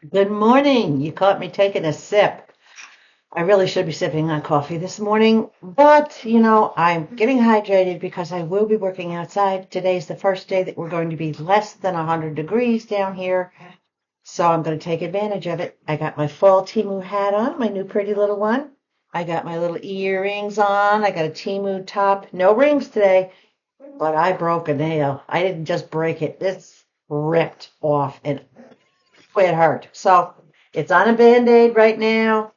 Good morning. You caught me taking a sip. I really should be sipping on coffee this morning, but I'm getting hydrated because I will be working outside. Today's the first day that we're going to be less than 100 degrees down here, so I'm going to take advantage of it. I got my fall TEMU hat on, my new pretty little one. I got my little earrings on. I got a TEMU top. No rings today, but I broke a nail. I didn't just break it. It's ripped off and it hurt. So it's on a Band-Aid right now.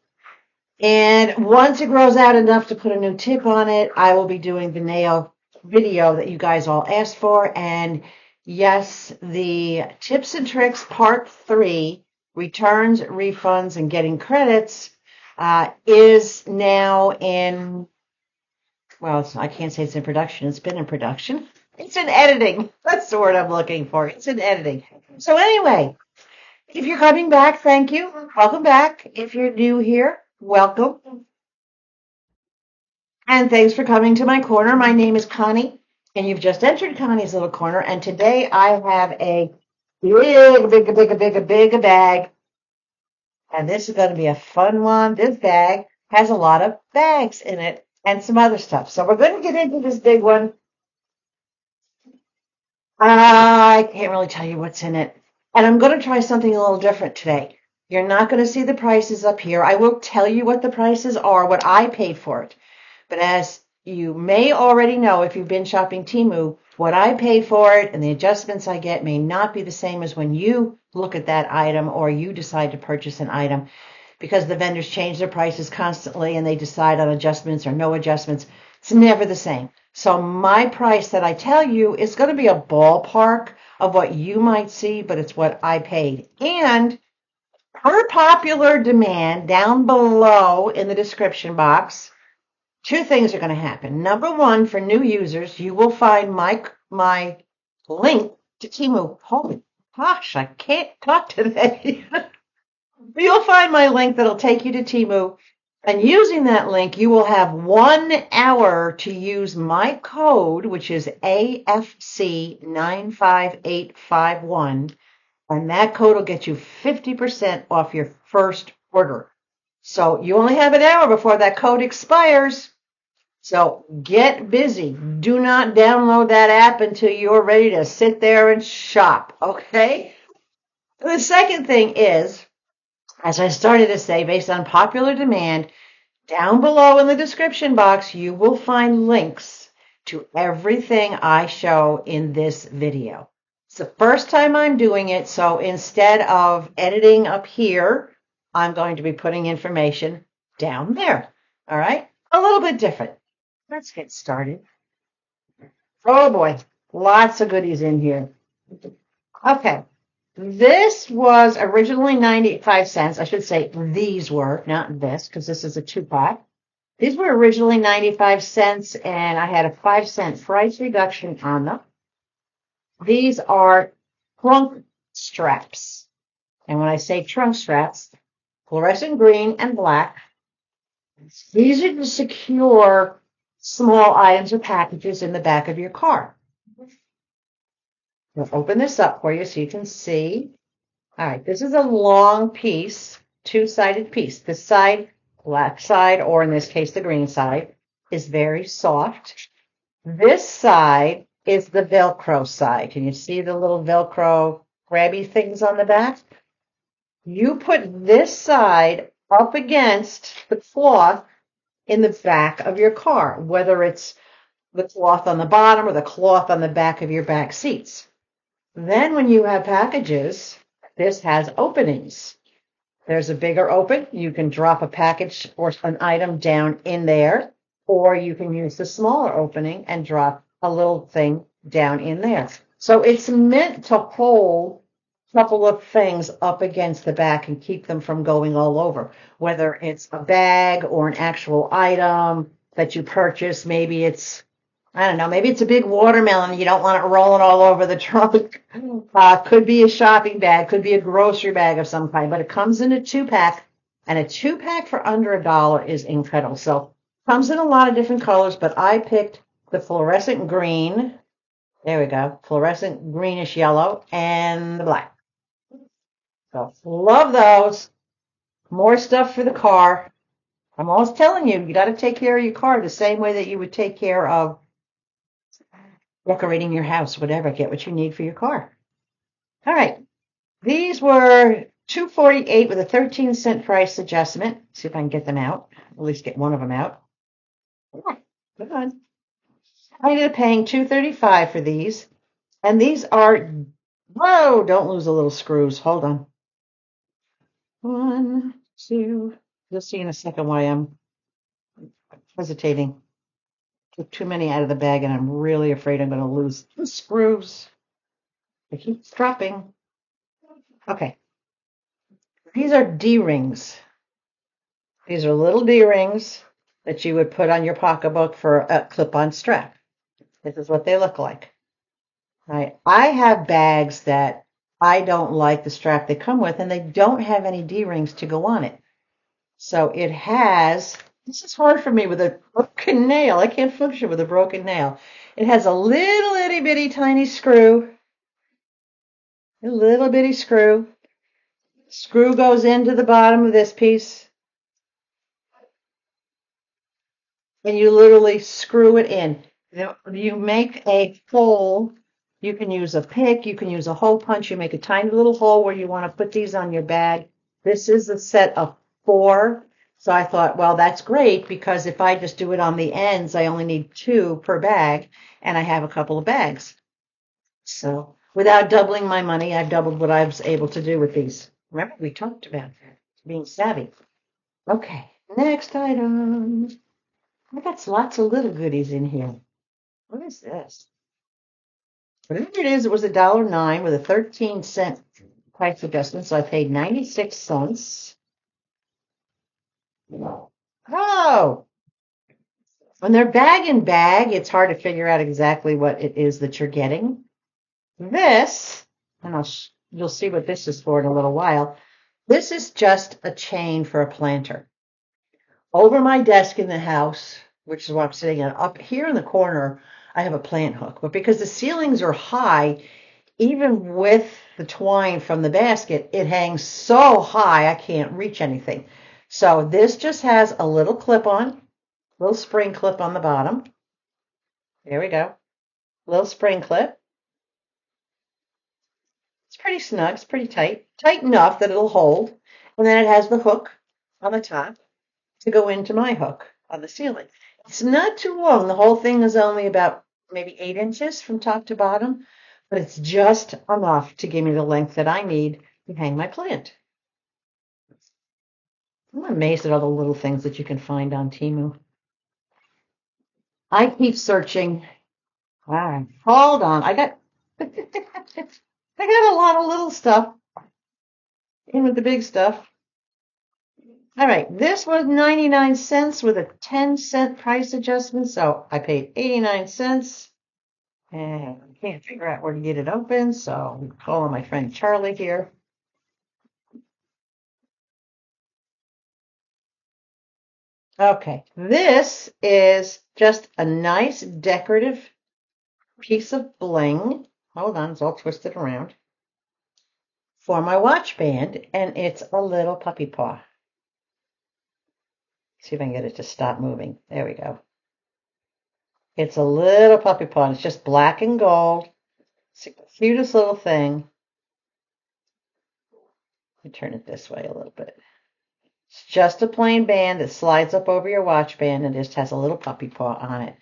And once it grows out enough to put a new tip on it, I will be doing the nail video that you guys all asked for. And yes, the tips and tricks part 3, returns, refunds, and getting credits, is now in, well, I can't say it's in production. It's been in production. It's in editing. That's the word I'm looking for. It's in editing. So anyway, if you're coming back, thank you. Welcome back. If you're new here, welcome. And thanks for coming to my corner. My name is Konnee, and you've just entered Connie's little corner. And today I have a big bag. And this is going to be a fun one. This bag has a lot of bags in it and some other stuff. So we're going to get into this big one. I can't really tell you what's in it. And I'm going to try something a little different today. You're not going to see the prices up here. I will tell you what the prices are, what I paid for it. But as you may already know, if you've been shopping Temu, what I paid for it and the adjustments I get may not be the same as when you look at that item or you decide to purchase an item, because the vendors change their prices constantly and they decide on adjustments or no adjustments. It's never the same. So my price that I tell you is going to be a ballpark of what you might see, but it's what I paid. And per popular demand, down below in the description box, two things are going to happen. Number one, for new users, you will find my link to Temu. Holy gosh, I can't talk today. You'll find my link that'll take you to Temu. And using that link, you will have 1 hour to use my code, which is AFC95851. And that code will get you 50% off your first order. So you only have an hour before that code expires. So get busy. Do not download that app until you're ready to sit there and shop, okay? The second thing is, as I started to say, based on popular demand, down below in the description box, you will find links to everything I show in this video. It's the first time I'm doing it, so instead of editing up here, I'm going to be putting information down there. All right? A little bit different. Let's get started. Oh boy, lots of goodies in here. Okay. This was originally 95 cents. I should say these were, not this, because this is a 2-pack. These were originally 95 cents, and I had a 5-cent price reduction on them. These are trunk straps. And when I say trunk straps, fluorescent green and black. These are to secure small items or packages in the back of your car. We'll open this up for you so you can see. All right, this is a long piece, 2-sided piece. This side, black side, or in this case, the green side, is very soft. This side is the Velcro side. Can you see the little Velcro grabby things on the back? You put this side up against the cloth in the back of your car, whether it's the cloth on the bottom or the cloth on the back of your back seats. Then when you have packages, this has openings. There's a bigger open. You can drop a package or an item down in there, or you can use the smaller opening and drop a little thing down in there. So it's meant to hold a couple of things up against the back and keep them from going all over, whether it's a bag or an actual item that you purchase. Maybe it's, I don't know, maybe it's a big watermelon and you don't want it rolling all over the trunk. Could be a shopping bag, could be a grocery bag of some kind, but it comes in a 2-pack, and a 2-pack for under $1 is incredible. So it comes in a lot of different colors, but I picked the fluorescent green. There we go. Fluorescent greenish yellow and the black. So love those. More stuff for the car. I'm always telling you, you got to take care of your car the same way that you would take care of decorating your house, whatever. Get what you need for your car. All right. These were $2.48 with a 13-cent price adjustment. See if I can get them out. At least get one of them out. Come on. I ended up paying $2.35 for these. And these are, whoa, don't lose the little screws. Hold on. One, two. You'll see in a second why I'm hesitating. Took too many out of the bag, and I'm really afraid I'm going to lose the screws. They keep dropping. Okay. These are D-rings. These are little D-rings that you would put on your pocketbook for a clip-on strap. This is what they look like. Right. I have bags that I don't like the strap they come with, and they don't have any D-rings to go on it. So it has, this is hard for me with a broken nail. I can't function with a broken nail. It has a little itty bitty tiny screw. A little bitty screw. Screw goes into the bottom of this piece. And you literally screw it in. You make a hole. You can use a pick. You can use a hole punch. You make a tiny little hole where you want to put these on your bag. This is a set of 4. So I thought, well, that's great because if I just do it on the ends, I only need 2 per bag, and I have a couple of bags. So without doubling my money, I've doubled what I was able to do with these. Remember, we talked about that, being savvy. Okay, next item. I got lots of little goodies in here. What is this? Whatever it is, it was $1.09 with a 13-cent price adjustment, so I paid 96 cents. Oh, when they're bag and bag, it's hard to figure out exactly what it is that you're getting. This, and you'll see what this is for in a little while. This is just a chain for a planter. Over my desk in the house, which is what I'm sitting at, up here in the corner, I have a plant hook. But because the ceilings are high, even with the twine from the basket, it hangs so high I can't reach anything. So this just has a little clip on, little spring clip on the bottom. There we go. Little spring clip. It's pretty snug. It's pretty tight. Tight enough that it'll hold. And then it has the hook on the top to go into my hook on the ceiling. It's not too long. The whole thing is only about maybe 8 inches from top to bottom, but it's just enough to give me the length that I need to hang my plant. I'm amazed at all the little things that you can find on TEMU. I keep searching. All right, hold on. I got a lot of little stuff in with the big stuff. All right, this was 99 cents with a 10-cent price adjustment, so I paid 89 cents. And I can't figure out where to get it open, so I'm calling my friend Charlie here. Okay, this is just a nice decorative piece of bling. Hold on, it's all twisted around. For my watch band, and it's a little puppy paw. See if I can get it to stop moving. There we go. It's a little puppy paw. It's just black and gold. It's the cutest little thing. Let me turn it this way a little bit. It's just a plain band that slides up over your watch band and just has a little puppy paw on it.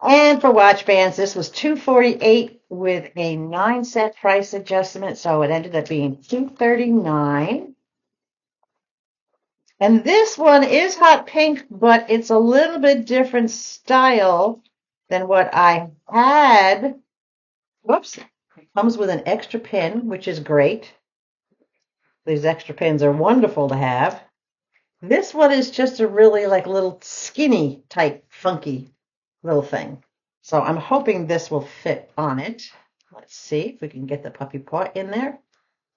And for watch bands, this was $2.48 with a 9-cent price adjustment, so it ended up being $2.39. And this one is hot pink, but it's a little bit different style than what I had. Whoops. It comes with an extra pin, which is great. These extra pins are wonderful to have. This one is just a really like little skinny type funky little thing. So I'm hoping this will fit on it. Let's see if we can get the puppy paw in there.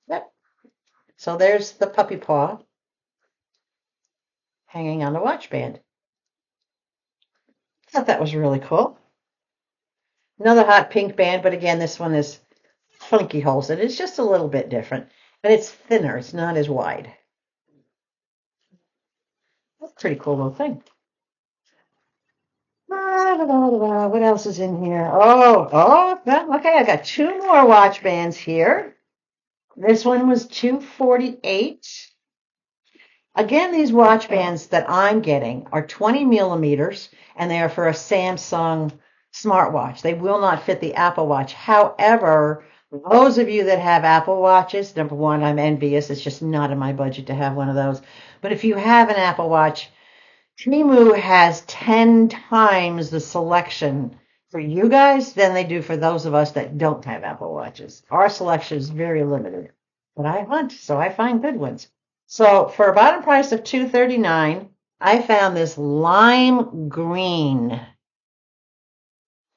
Yep. So there's the puppy paw hanging on the watch band. I thought that was really cool. Another hot pink band, but again, this one is funky holes. It is just a little bit different. but it's thinner. It's not as wide. That's a pretty cool little thing. What else is in here? Well, okay. I got two more watch bands here. This one was $2.48. Again, these watch bands that I'm getting are 20 millimeters, and they are for a Samsung smartwatch. They will not fit the Apple Watch. However, those of you that have Apple Watches, number one, I'm envious. It's just not in my budget to have one of those. But if you have an Apple Watch, TEMU has 10 times the selection for you guys than they do for those of us that don't have Apple Watches. Our selection is very limited. But I hunt, so I find good ones. So for a bottom price of $2.39, I found this lime green.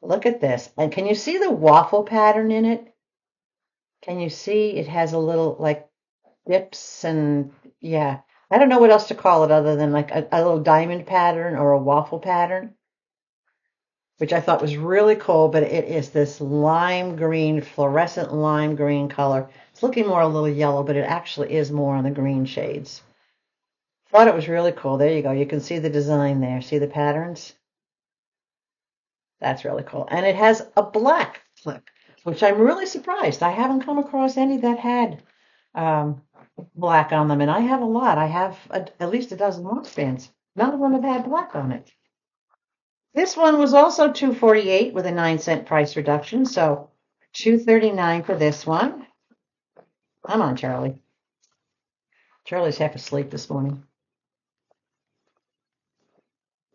Look at this. And can you see the waffle pattern in it? Can you see it has a little like dips and yeah. I don't know what else to call it other than like a little diamond pattern or a waffle pattern, which I thought was really cool, but it is this lime green, fluorescent lime green color. It's looking more a little yellow, but it actually is more on the green shades. Thought it was really cool. There you go. You can see the design there. See the patterns? That's really cool. And it has a black clip, which I'm really surprised. I haven't come across any that had black on them, and I have a lot. I have at least a dozen watch bands. None of them have had black on it. This one was also $2.48 with a 9-cent price reduction, so $2.39 for this one. Come on, Charlie. Charlie's half asleep this morning.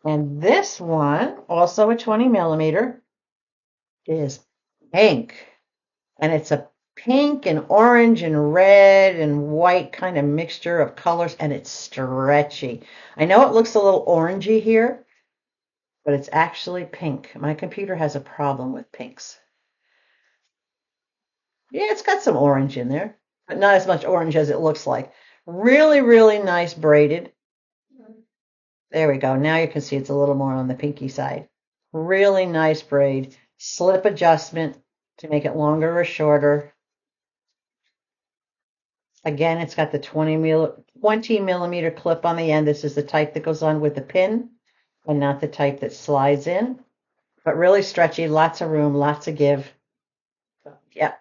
And this one, also a 20 millimeter, is pink. And it's a pink and orange and red and white kind of mixture of colors, and it's stretchy. I know it looks a little orangey here, but it's actually pink. My computer has a problem with pinks. Yeah, it's got some orange in there, but not as much orange as it looks like. Really, really nice braided. There we go. Now you can see it's a little more on the pinky side. Really nice braid. Slip adjustment to make it longer or shorter. Again, it's got the 20 millimeter clip on the end. This is the type that goes on with the pin and not the type that slides in. But really stretchy, lots of room, lots of give. Yeah,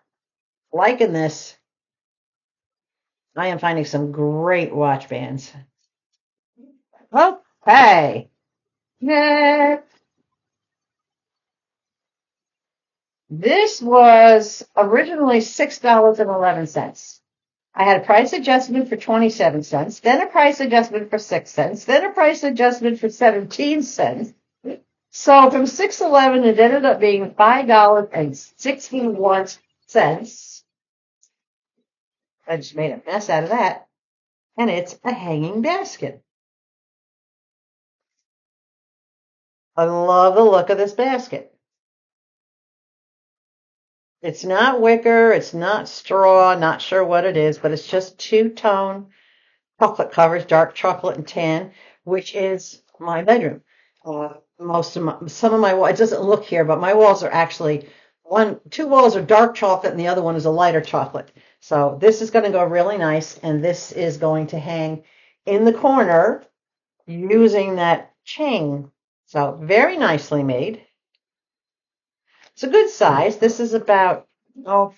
liking this. I am finding some great watch bands. Okay. Next. This was originally $6.11. I had a price adjustment for 27 cents, then a price adjustment for 6 cents, then a price adjustment for 17 cents. So from $6.11, it ended up being $5.61. I just made a mess out of that. And it's a hanging basket. I love the look of this basket. It's not wicker, it's not straw, not sure what it is, but it's just two-tone chocolate covers, dark chocolate and tan, which is my bedroom. Some of my walls, it doesn't look here, but my walls are actually two walls are dark chocolate and the other one is a lighter chocolate. So this is going to go really nice, and this is going to hang in the corner using that chain. So very nicely made. It's a good size. This is about,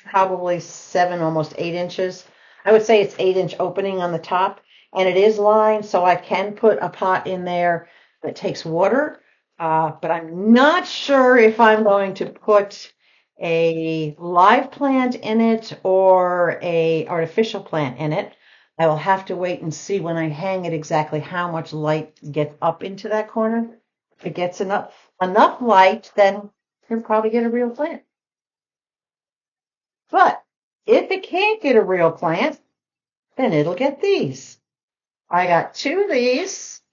probably 7, almost 8 inches. I would say it's 8-inch opening on the top, and it is lined, so I can put a pot in there that takes water. But I'm not sure if I'm going to put a live plant in it or a artificial plant in it. I will have to wait and see when I hang it exactly how much light gets up into that corner. If it gets enough light, then you'll probably get a real plant. But if it can't get a real plant, then it'll get these. I got 2 of these,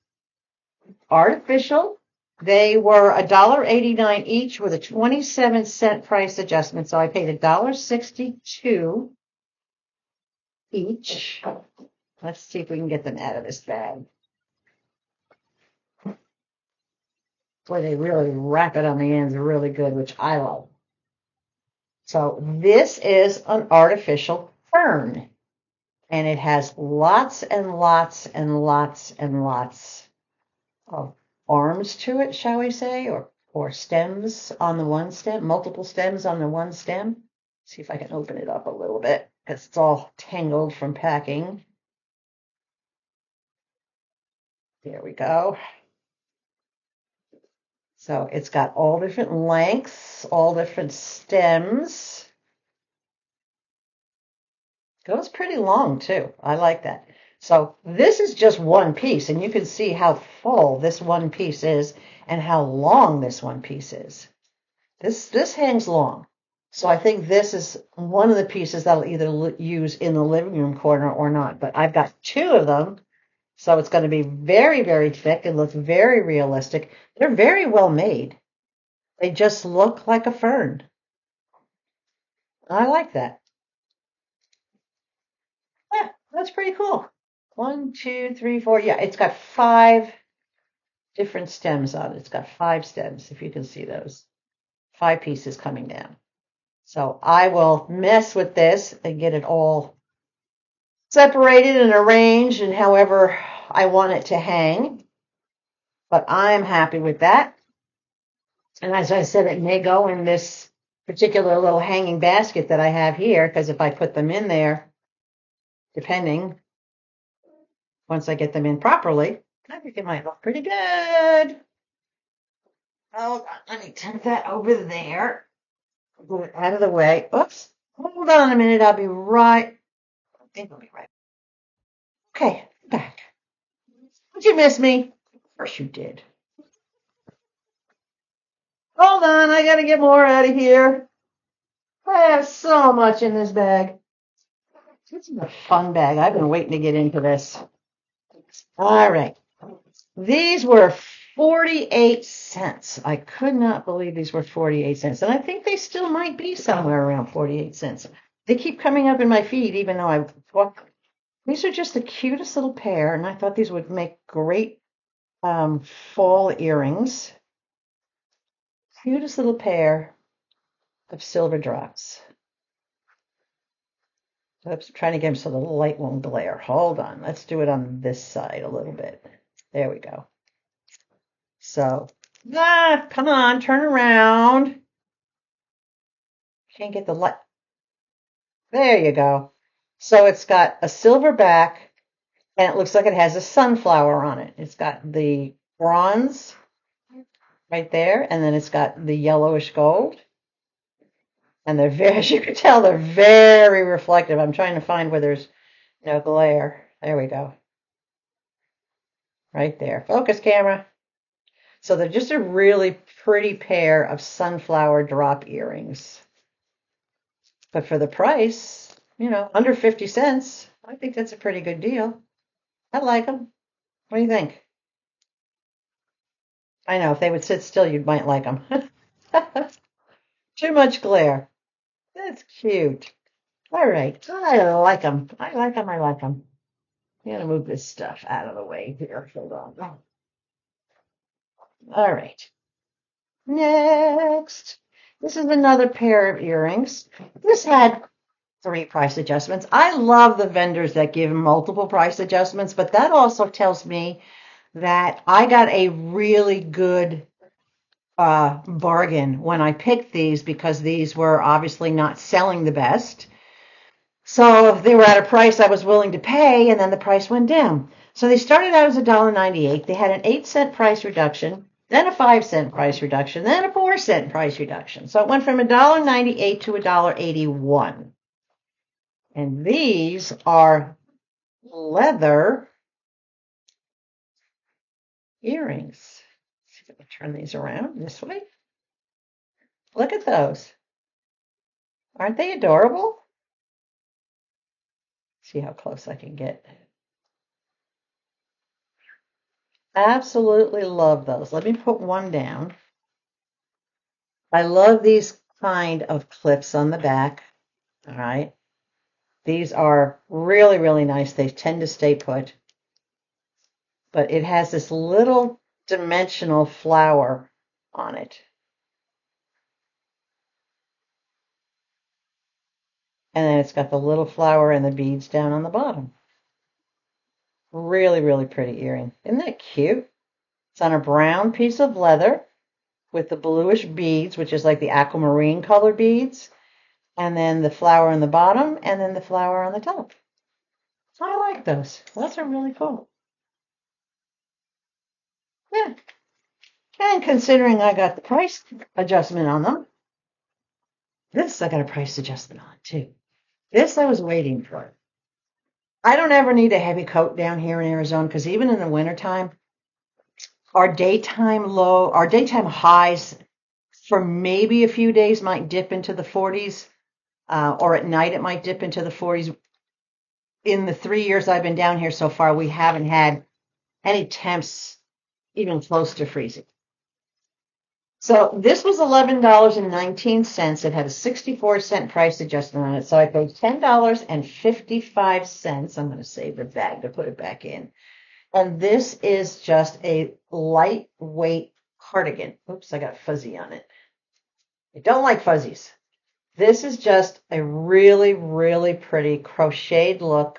artificial. They were $1.89 each with a 27-cent price adjustment, so I paid $1.62 each. Let's see if we can get them out of this bag. Boy, they really wrap it on the ends really good, which I love. So this is an artificial fern. And it has lots and lots and lots and lots of arms to it, shall we say, or stems on the one stem, multiple stems on the one stem. See if I can open it up a little bit because it's all tangled from packing. There we go. So it's got all different lengths, all different stems. Goes pretty long too. I like that. So this is just one piece, and you can see how full this one piece is and how long this one piece is. This hangs long. So I think this is one of the pieces that I'll either use in the living room corner or not. But I've got two of them, so it's going to be very, very thick and look very realistic. They're very well made. They just look like a fern. I like that. Yeah, that's pretty cool. 1, 2, 3, 4. Yeah, it's got 5 different stems on it. It's got 5 stems, if you can see those. 5 pieces coming down. So I will mess with this and get it all separated and arranged and however I want it to hang. But I'm happy with that. And as I said, it may go in this particular little hanging basket that I have here, because if I put them in there, depending, once I get them in properly, I think it might look pretty good. Hold on, let me turn that over there. Move it out of the way. Oops. Hold on a minute. I'll be right. I think I'll be right. Okay, back. Did you miss me? Of course you did. Hold on, I gotta get more out of here. I have so much in this bag. This is a fun bag. I've been waiting to get into this. All right. These were 48 cents. I could not believe these were 48 cents. And I think they still might be somewhere around 48 cents. They keep coming up in my feed, even though I've walked. These are just the cutest little pair, and I thought these would make great fall earrings. Cutest little pair of silver drops. Oops, I'm trying to get them so the light won't glare. Hold on. Let's do it on this side a little bit. There we go. So, come on, turn around. Can't get the light. There you go. So it's got a silver back, and it looks like it has a sunflower on it. It's got the bronze right there, and then it's got the yellowish gold. And they're very, as you can tell, they're very reflective. I'm trying to find where there's no glare. There we go. Right there. Focus, camera. So they're just a really pretty pair of sunflower drop earrings. But for the price, under 50 cents, I think that's a pretty good deal. I like them. What do you think? I know, if they would sit still, you might like them. Too much glare. That's cute. All right. I like them. I like them. I like them. I'm going to move this stuff out of the way here. Hold on. All right. Next. This is another pair of earrings. This had 3 price adjustments. I love the vendors that give multiple price adjustments, but that also tells me that I got a really good bargain when I picked these, because these were obviously not selling the best. So they were at a price I was willing to pay, and then the price went down. So they started out as $1.98. They had an 8-cent price reduction, then a 5-cent price reduction, then a 4-cent price reduction. So it went from $1.98 to $1.81. And these are leather earrings. Let's see if I can turn these around this way. Look at those. Aren't they adorable? See how close I can get. Absolutely love those. Let me put one down. I love these kind of clips on the back. All right. These are really, really nice. They tend to stay put. But it has this little dimensional flower on it. And then it's got the little flower and the beads down on the bottom. Really, really pretty earring. Isn't that cute? It's on a brown piece of leather with the bluish beads, which is like the aquamarine color beads. And then the flower on the bottom, and then the flower on the top. I like those. Those are really cool. Yeah. And considering I got the price adjustment on them, this I got a price adjustment on too. This I was waiting for. I don't ever need a heavy coat down here in Arizona because even in the wintertime, our daytime highs for maybe a few days might dip into the 40s, or at night it might dip into the 40s. In the 3 years I've been down here so far, we haven't had any temps even close to freezing. So this was $11.19. It had a 64-cent price adjustment on it. So I paid $10.55. I'm going to save the bag to put it back in. And this is just a lightweight cardigan. Oops, I got fuzzy on it. I don't like fuzzies. This is just a really, really pretty crocheted look,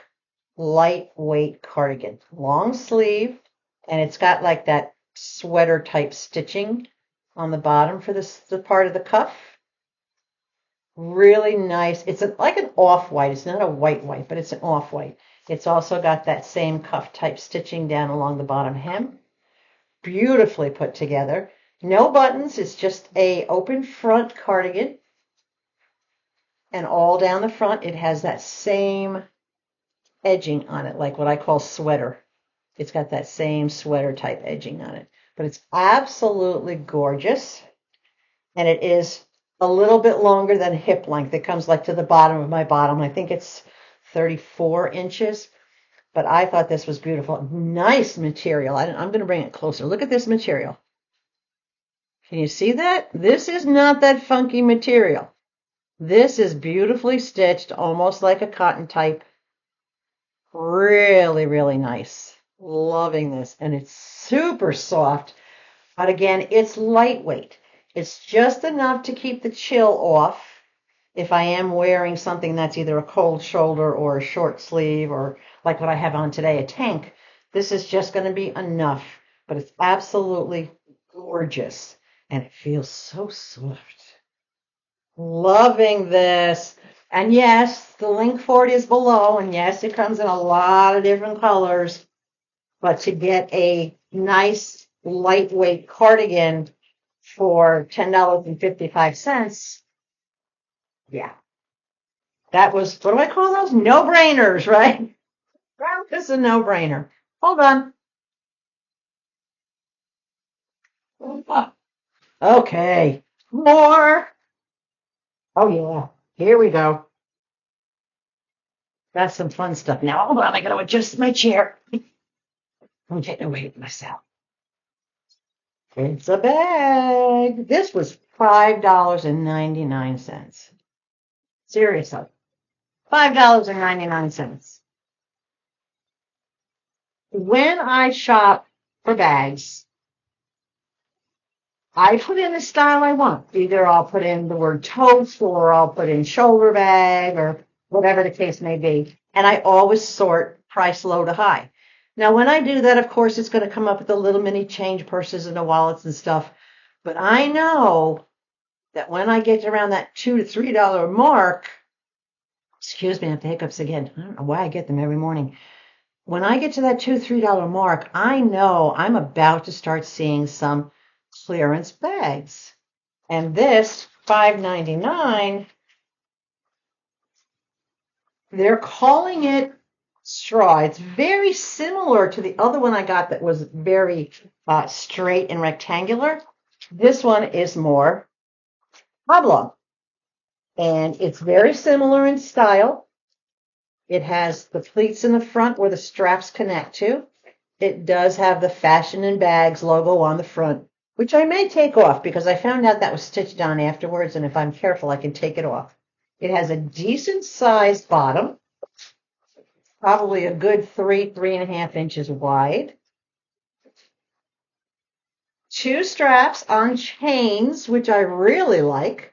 lightweight cardigan. Long sleeve, and it's got like that sweater type stitching on the bottom for the part of the cuff. Really nice. It's like an off-white. It's not a white, but it's an off-white. It's also got that same cuff type stitching down along the bottom hem. Beautifully put together. No buttons. It's just a open front cardigan. And all down the front, it has that same edging on it, like what I call sweater. It's got that same sweater type edging on it. But it's absolutely gorgeous. And it is a little bit longer than hip length. It comes like to the bottom of my bottom. I think it's 34 inches. But I thought this was beautiful. Nice material. I'm going to bring it closer. Look at this material. Can you see that? This is not that funky material. This is beautifully stitched, almost like a cotton type. Really, really nice. Loving this. And it's super soft. But again, it's lightweight. It's just enough to keep the chill off if I am wearing something that's either a cold shoulder or a short sleeve or like what I have on today, a tank. This is just going to be enough. But it's absolutely gorgeous. And it feels so soft. Loving this. And yes, the link for it is below. And yes, it comes in a lot of different colors. But to get a nice lightweight cardigan for $10.55, yeah. That was, what do I call those? No-brainers, right? This is a no-brainer. Hold on. Okay. More. Oh, yeah. Here we go. That's some fun stuff. Now, hold on. I got to adjust my chair. I'm getting away with myself. It's a bag. This was $5.99. Seriously. $5.99. When I shop for bags, I put in the style I want. Either I'll put in the word tote or I'll put in shoulder bag or whatever the case may be. And I always sort price low to high. Now, when I do that, of course, it's going to come up with the little mini change purses and the wallets and stuff. But I know that when I get around that $2 to $3 mark, excuse me, I have the hiccups again. I don't know why I get them every morning. When I get to that $2 to $3 mark, I know I'm about to start seeing some clearance bags. And this $5.99, they're calling it straw. It's very similar to the other one I got that was very straight and rectangular. This one is more oblong. And it's very similar in style. It has the pleats in the front where the straps connect to. It does have the Fashion and Bags logo on the front, which I may take off because I found out that was stitched on afterwards, and if I'm careful, I can take it off. It has a decent sized bottom, probably a good 3.5 inches wide. 2 straps on chains, which I really like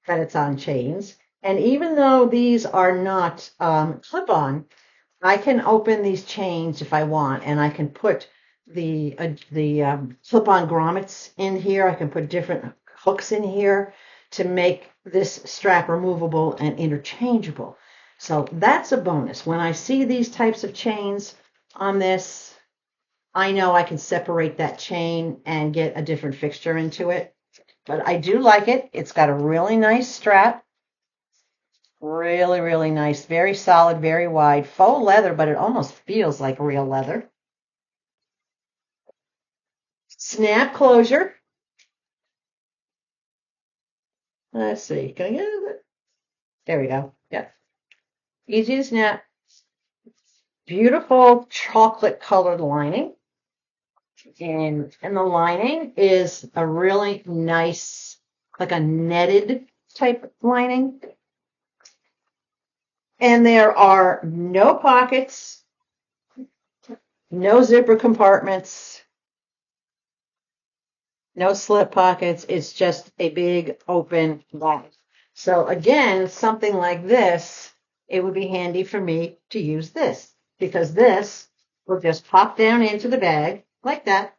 that it's on chains. And even though these are not clip-on, I can open these chains if I want, and I can put the clip-on grommets in here. I can put different hooks in here to make this strap removable and interchangeable. So that's a bonus. When I see these types of chains on this, I know I can separate that chain and get a different fixture into it. But I do like it. It's got a really nice strap. Really, really nice. Very solid, very wide. Faux leather, but it almost feels like real leather. Snap closure. Let's see. Can I get it? There we go. Yeah. Easy to snap. Beautiful chocolate colored lining. And the lining is a really nice, like a netted type lining. And there are no pockets, no zipper compartments, no slip pockets. It's just a big open bag. So again, something like this, it would be handy for me to use this because this will just pop down into the bag like that.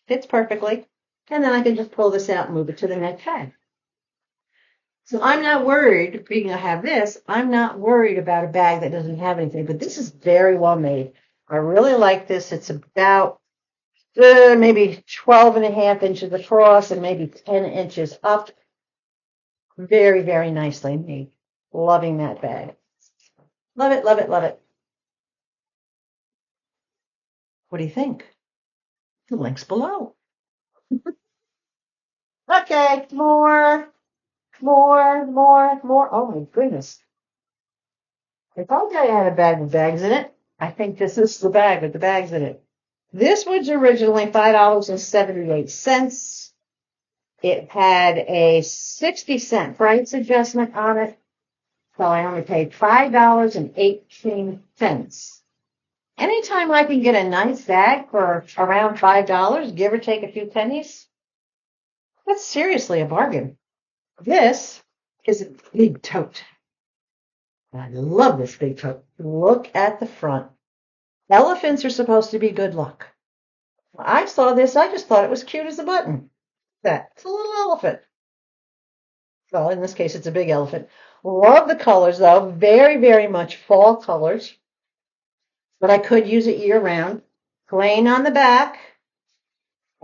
Fits perfectly. And then I can just pull this out and move it to the next bag. So I'm not worried, being I have this, I'm not worried about a bag that doesn't have anything, but this is very well made. I really like this. It's about maybe 12.5 inches across and maybe 10 inches up. Very, very nicely made. Loving that bag. Love it, love it, love it. What do you think? The link's below. Okay, more. Oh my goodness. I told you I had a bag with bags in it. I think this is the bag with the bags in it. This was originally $5.78. It had a 60-cent price adjustment on it. So I only paid $5.18. Anytime I can get a nice bag for around $5, give or take a few pennies, that's seriously a bargain. This is a big tote. I love this big tote. Look at the front. Elephants are supposed to be good luck. When I saw this, I just thought it was cute as a button. It's a little elephant. Well, in this case, it's a big elephant. Love the colors, though. Very, very much fall colors. But I could use it year-round. Plain on the back.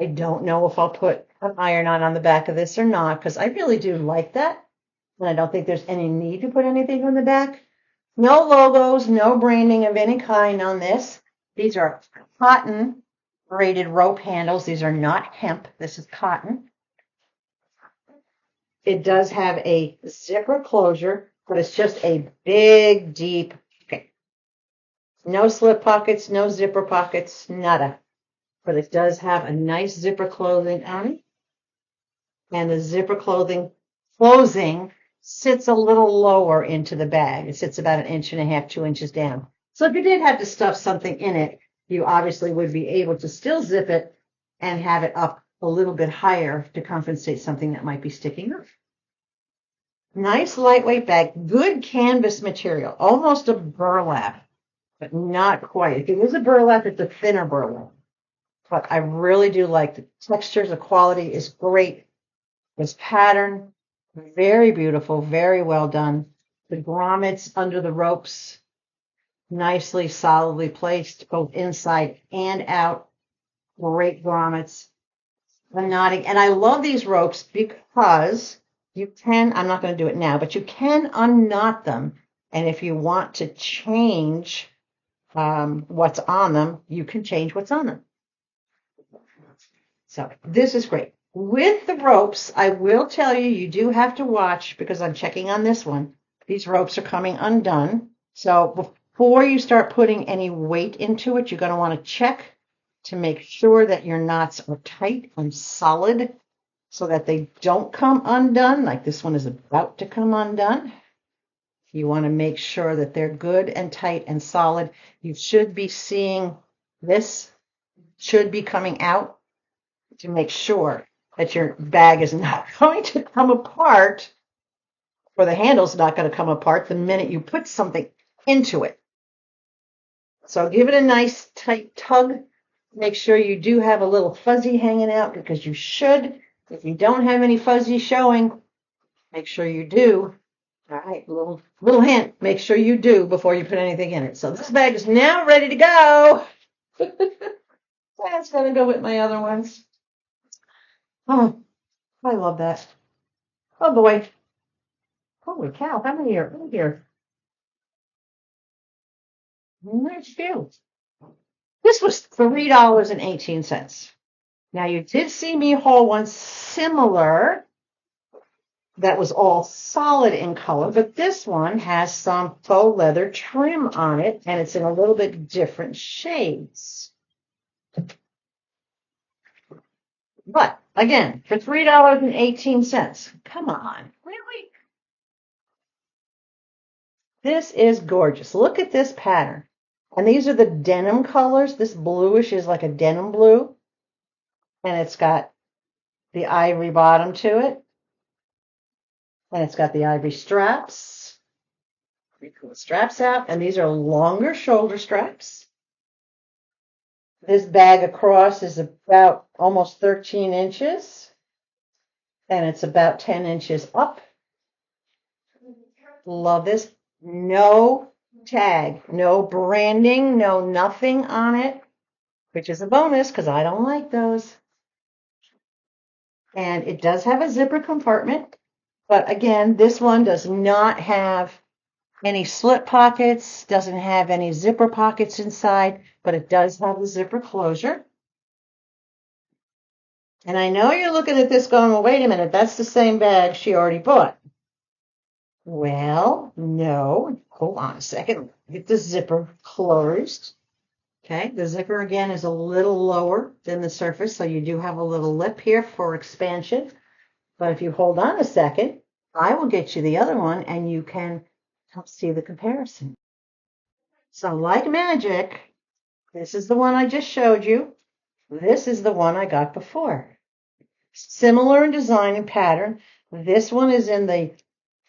I don't know if I'll put an iron-on the back of this or not, because I really do like that. And I don't think there's any need to put anything on the back. No logos, no branding of any kind on this. These are cotton braided rope handles. These are not hemp. This is cotton. It does have a zipper closure, but it's just a big, deep, okay. No slip pockets, no zipper pockets, nada. But it does have a nice zipper closing on it. And the zipper closing sits a little lower into the bag. It sits about 1.5 inches, 2 inches down. So if you did have to stuff something in it, you obviously would be able to still zip it and have it up a little bit higher to compensate something that might be sticking up. Nice lightweight bag, good canvas material, almost a burlap, but not quite. If it is a burlap, it's a thinner burlap. But I really do like the textures. The quality is great. This pattern, very beautiful, very well done. The grommets under the ropes, nicely, solidly placed, both inside and out. Great grommets. The knotting. And I love these ropes because you can, I'm not going to do it now, but you can unknot them. And if you want to change what's on them, you can change what's on them. So this is great. With the ropes, I will tell you, you do have to watch because I'm checking on this one. These ropes are coming undone. So before you start putting any weight into it, you're going to want to check to make sure that your knots are tight and solid so that they don't come undone, like this one is about to come undone. You want to make sure that they're good and tight and solid. You should be seeing this should be coming out to make sure that your bag is not going to come apart or the handle's not going to come apart the minute you put something into it. So give it a nice tight tug. Make sure you do have a little fuzzy hanging out because you should. If you don't have any fuzzy showing, make sure you do. All right, little hint, make sure you do before you put anything in it. So this bag is now ready to go. That's going to go with my other ones. Oh, I love that. Oh boy. Holy cow, how many are in here? Nice few. This was $3.18. Now you did see me haul one similar that was all solid in color, but this one has some faux leather trim on it, and it's in a little bit different shades. But again, for $3.18, come on, really? This is gorgeous. Look at this pattern. And these are the denim colors. This bluish is like a denim blue, and it's got the ivory bottom to it. And it's got the ivory straps. We pull the straps out, and these are longer shoulder straps. This bag across is about almost 13 inches, and it's about 10 inches up. Love this. No tag, no branding, no nothing on it, which is a bonus because I don't like those. And it does have a zipper compartment. But again, this one does not have any slip pockets, doesn't have any zipper pockets inside, but it does have a zipper closure. And I know you're looking at this going, well, wait a minute, that's the same bag she already bought. Well, no. Hold on a second. Get the zipper closed. Okay, the zipper again is a little lower than the surface, so you do have a little lip here for expansion. But if you hold on a second, I will get you the other one and you can help see the comparison. So like magic, this is the one I just showed you. This is the one I got before. Similar in design and pattern. This one is in the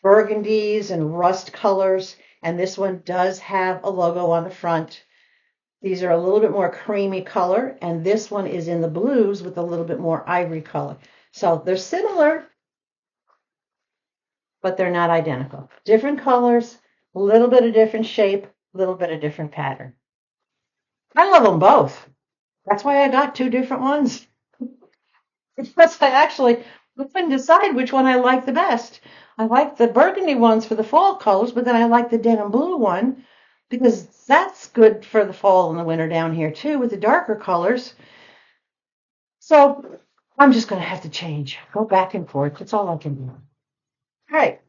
burgundies and rust colors, and this one does have a logo on the front. These are a little bit more creamy color, and this one is in the blues with a little bit more ivory color. So they're similar, but they're not identical. Different colors, a little bit of different shape, a little bit of different pattern. I love them both. That's why I got two different ones. Because I couldn't decide which one I liked the best. I like the burgundy ones for the fall colors, but then I like the denim blue one because that's good for the fall and the winter down here too with the darker colors. So I'm just going to have to change, go back and forth. That's all I can do. All right.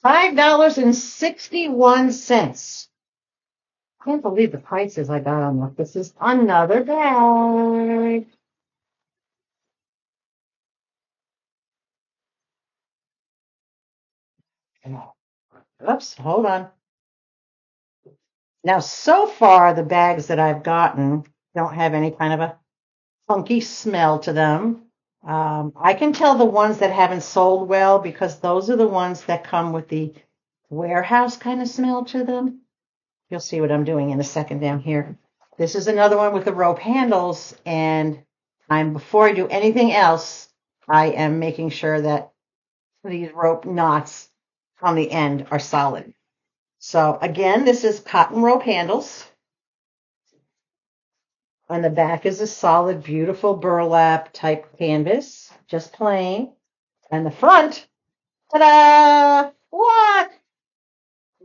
$5.61. I can't believe the prices I got on this. This is another bag. Oops, hold on. Now, so far, the bags that I've gotten don't have any kind of a funky smell to them. I can tell the ones that haven't sold well because those are the ones that come with the warehouse kind of smell to them. You'll see what I'm doing in a second down here. This is another one with the rope handles, and before I do anything else, I am making sure that these rope knots on the end are solid. So again, this is cotton rope handles. On the back is a solid, beautiful burlap type canvas, just plain. And the front, ta-da! What?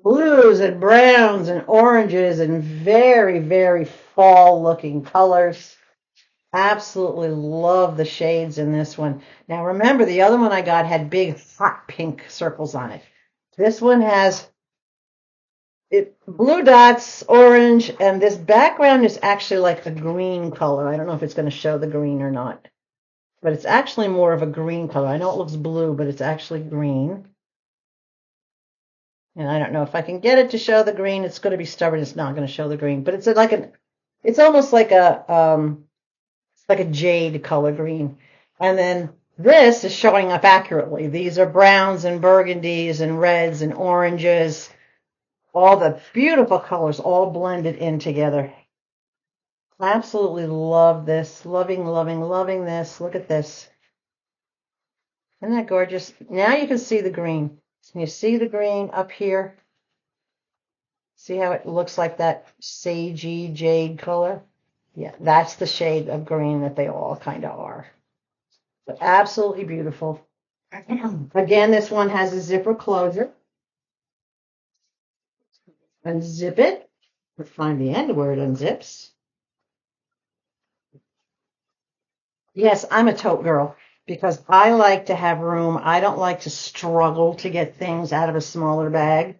Blues and browns and oranges and very, very fall looking colors. Absolutely love the shades in this one. Now remember, the other one I got had big hot pink circles on it. This one has blue dots, orange, and this background is actually like a green color. I don't know if it's going to show the green or not, but it's actually more of a green color. I know it looks blue, but it's actually green. And I don't know if I can get it to show the green. It's going to be stubborn. It's not going to show the green, but it's almost like a jade color green. And then This is showing up accurately. These are browns and burgundies and reds and oranges. All the beautiful colors all blended in together. Absolutely love this. Loving, loving, loving this. Look at this. Isn't that gorgeous? Now you can see the green. Can you see the green up here? See how it looks like that sagey jade color? Yeah, that's the shade of green that they all kind of are. But absolutely beautiful. Again, this one has a zipper closure. Unzip it. Let's find the end where it unzips. Yes, I'm a tote girl because I like to have room. I don't like to struggle to get things out of a smaller bag.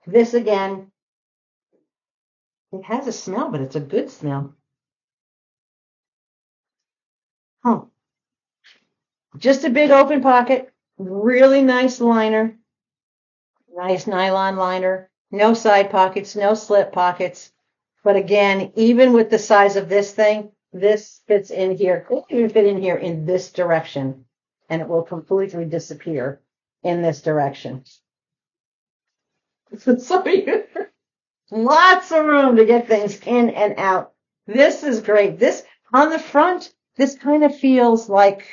This again, it has a smell, but it's a good smell. Huh. Just a big open pocket, really nice liner, nice nylon liner, no side pockets, no slip pockets. But again, even with the size of this thing, this fits in here. It can even fit in here in this direction, and it will completely disappear in this direction. So lots of room to get things in and out. This is great. This on the front, this kind of feels like,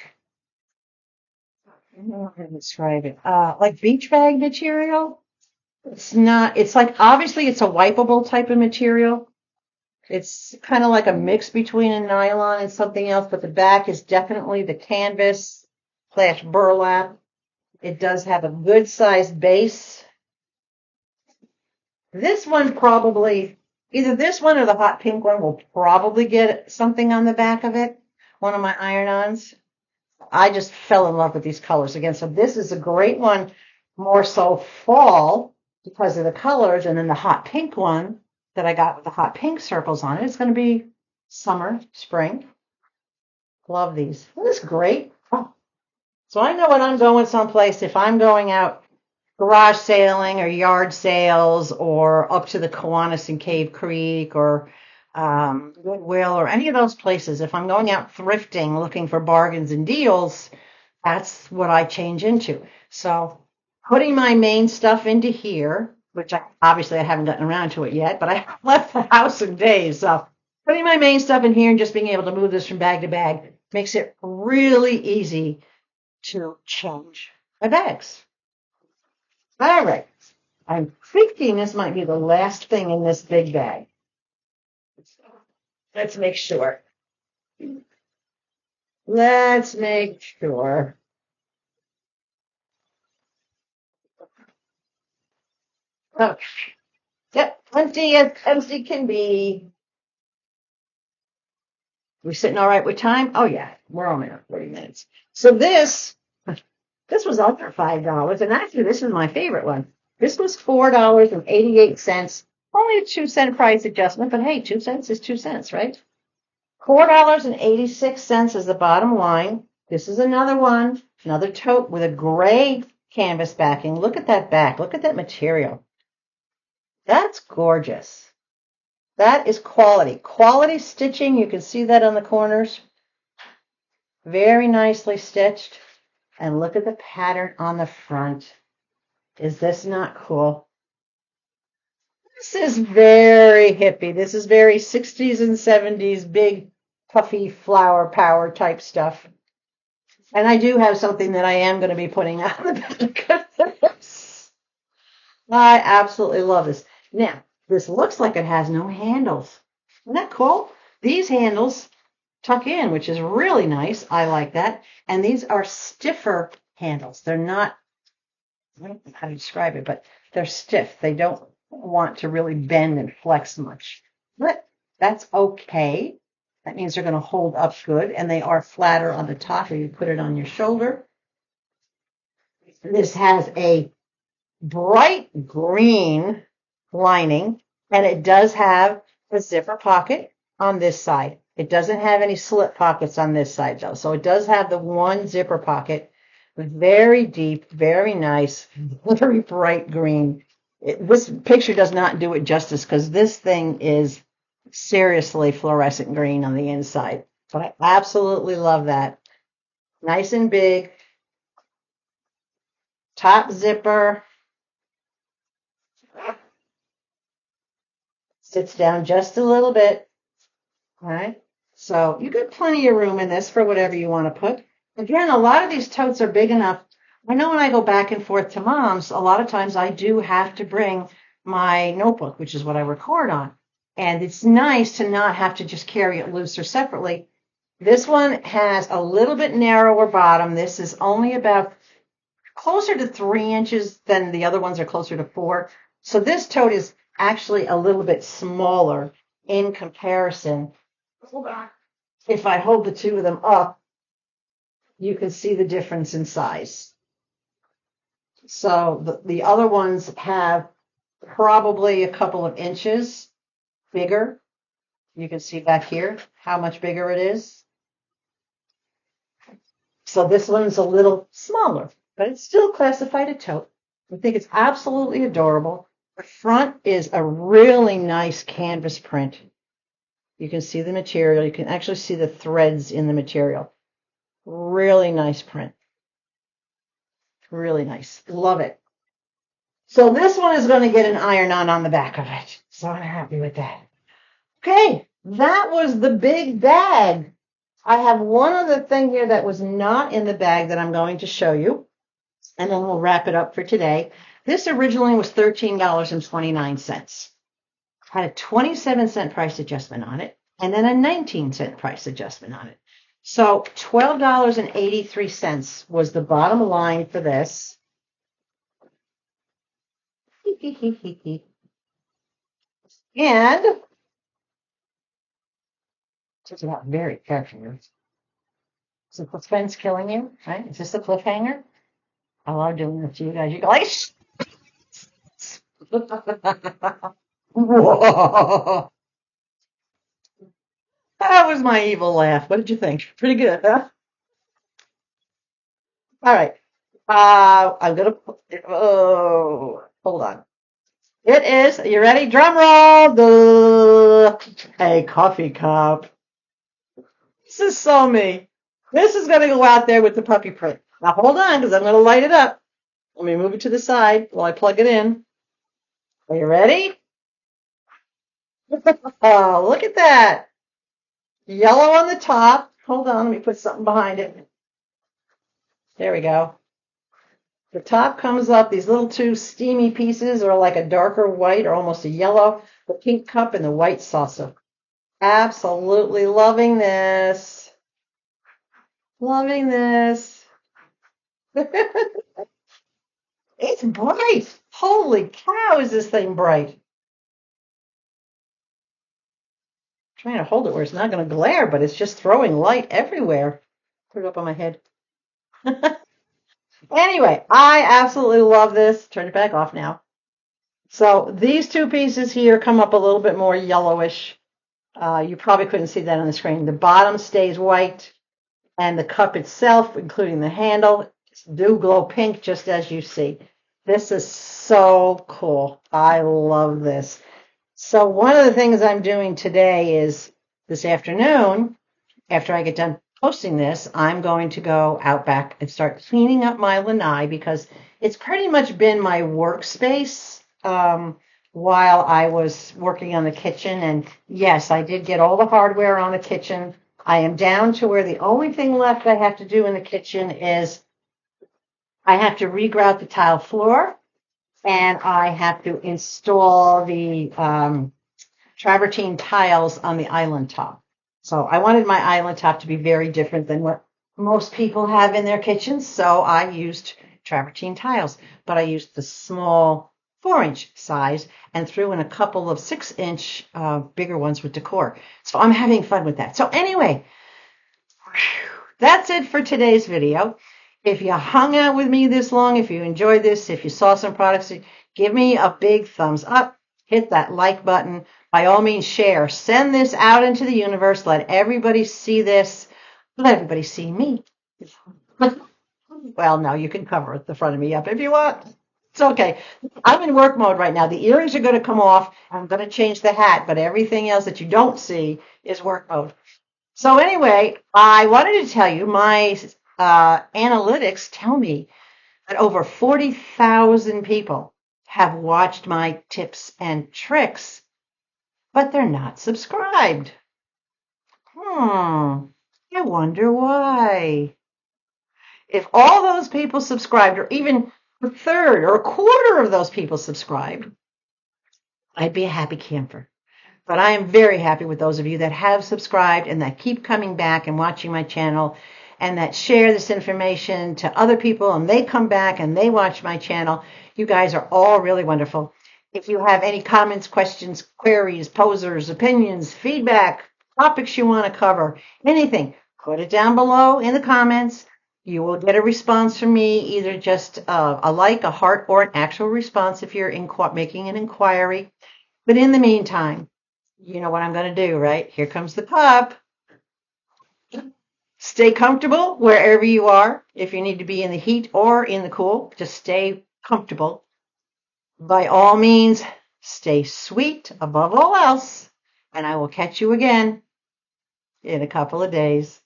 I don't know how to describe it. Like beach bag material. It's not, it's like, obviously it's a wipeable type of material. It's kind of like a mix between a nylon and something else, but the back is definitely the canvas / burlap. It does have a good sized base. This one probably, either this one or the hot pink one will probably get something on the back of it. One of my iron-ons. I just fell in love with these colors again. So this is a great one, more so fall because of the colors. And then the hot pink one that I got with the hot pink circles on it, it's going to be summer, spring. Love these. Isn't this great? Oh. So I know when I'm going someplace, if I'm going out garage sailing or yard sales or up to the Kiwanis and Cave Creek or Goodwill or any of those places, if I'm going out thrifting looking for bargains and deals, that's what I change into. So putting my main stuff into here, which obviously I haven't gotten around to it yet, but I haven't left the house in days. So putting my main stuff in here and just being able to move this from bag to bag makes it really easy to change my bags. All right. I'm thinking this might be the last thing in this big bag. Let's make sure. Let's make sure. Okay. Yep, empty as empty can be. We sitting all right with time? Oh yeah, we're only at 40 minutes. So this was under $5, and actually this is my favorite one. This was $4.88. Only a 2-cent price adjustment, but hey, 2 cents is 2 cents, right? $4.86 is the bottom line. This is another one, another tote with a gray canvas backing. Look at that back. Look at that material. That's gorgeous. That is quality. Quality stitching. You can see that on the corners. Very nicely stitched. And look at the pattern on the front. Is this not cool? This is very hippie. This is very 60s and 70s, big, puffy flower power type stuff. And I do have something that I am going to be putting on the back of this. I absolutely love this. Now, this looks like it has no handles. Isn't that cool? These handles tuck in, which is really nice. I like that. And these are stiffer handles. They're not, I don't know how to describe it, but they're stiff. They don't want to really bend and flex much. But that's okay. That means they're going to hold up good, and they are flatter on the top where you put it on your shoulder. This has a bright green lining, and it does have a zipper pocket on this side. It doesn't have any slip pockets on this side, though. So it does have the one zipper pocket, very deep, very nice, very bright green. This picture does not do it justice because this thing is seriously fluorescent green on the inside. But I absolutely love that. Nice and big. Top zipper. Sits down just a little bit. All right. So you got plenty of room in this for whatever you want to put. Again, a lot of these totes are big enough. I know when I go back and forth to mom's, a lot of times I do have to bring my notebook, which is what I record on. And it's nice to not have to just carry it loose or separately. This one has a little bit narrower bottom. This is only about closer to 3 inches than the other ones are closer to 4. So this tote is actually a little bit smaller in comparison. If I hold the two of them up, you can see the difference in size. So the other ones have probably a couple of inches bigger. You can see back here how much bigger it is. So this one's a little smaller, but it's still classified a tote. I think it's absolutely adorable. The front is a really nice canvas print. You can see the material. You can actually see the threads in the material. Really nice print. Really nice. Love it. So this one is going to get an iron-on the back of it. So I'm happy with that. Okay, that was the big bag. I have one other thing here that was not in the bag that I'm going to show you, and then we'll wrap it up for today. This originally was $13.29. Had a 27-cent price adjustment on it, and then a 19-cent price adjustment on it. So $12.83 was the bottom line for this. And take it out very carefully. Is the suspense killing you? Right? Is this a cliffhanger? I love doing this to you guys. You go like, whoa. That was my evil laugh. What did you think? Pretty good, huh? All right. I'm gonna. Oh, hold on. It is. You ready? Drum roll. A coffee cup. This is so me. This is gonna go out there with the puppy print. Now hold on, because I'm gonna light it up. Let me move it to the side while I plug it in. Are you ready? Oh, look at that. Yellow on the top. Hold on, let me put something behind it. There we go. The top comes up. These little two steamy pieces are like a darker white or almost a yellow. The pink cup and the white saucer. Absolutely loving this. Loving this. It's bright. Holy cow, is this thing bright. Trying to hold it where it's not going to glare, but it's just throwing light everywhere. Put it up on my head. Anyway, I absolutely love this. Turn it back off now. So these two pieces here come up a little bit more yellowish. You probably couldn't see that on the screen. The bottom stays white, and the cup itself, including the handle, do glow pink, just as you see. This is so cool. I love this. So one of the things I'm doing today is this afternoon, after I get done posting this, I'm going to go out back and start cleaning up my lanai because it's pretty much been my workspace while I was working on the kitchen. And yes, I did get all the hardware on the kitchen. I am down to where the only thing left I have to do in the kitchen is I have to regrout the tile floor, and I have to install the travertine tiles on the island top. So I wanted my island top to be very different than what most people have in their kitchens, so I used travertine tiles, but I used the small 4-inch size and threw in a couple of 6-inch bigger ones with decor. So I'm having fun with that. So anyway, that's it for today's video. If you hung out with me this long, if you enjoyed this, if you saw some products, give me a big thumbs up. Hit that like button. By all means, share. Send this out into the universe. Let everybody see this. Let everybody see me. Well, no, you can cover the front of me up if you want. It's okay. I'm in work mode right now. The earrings are going to come off. I'm going to change the hat, but everything else that you don't see is work mode. So anyway, I wanted to tell you my analytics tell me that over 40,000 people have watched my tips and tricks, but they're not subscribed. I wonder why. If all those people subscribed, or even a third or a quarter of those people subscribed, I'd be a happy camper. But I am very happy with those of you that have subscribed and that keep coming back and watching my channel and that share this information to other people and they come back and they watch my channel. You guys are all really wonderful. If you have any comments, questions, queries, posers, opinions, feedback, topics you want to cover, anything, put it down below in the comments. You will get a response from me, either just a like, a heart, or an actual response if you're making an inquiry. But in the meantime, you know what I'm going to do, right? Here comes the cup. Stay comfortable wherever you are. If you need to be in the heat or in the cool, just stay comfortable. By all means, stay sweet above all else. And I will catch you again in a couple of days.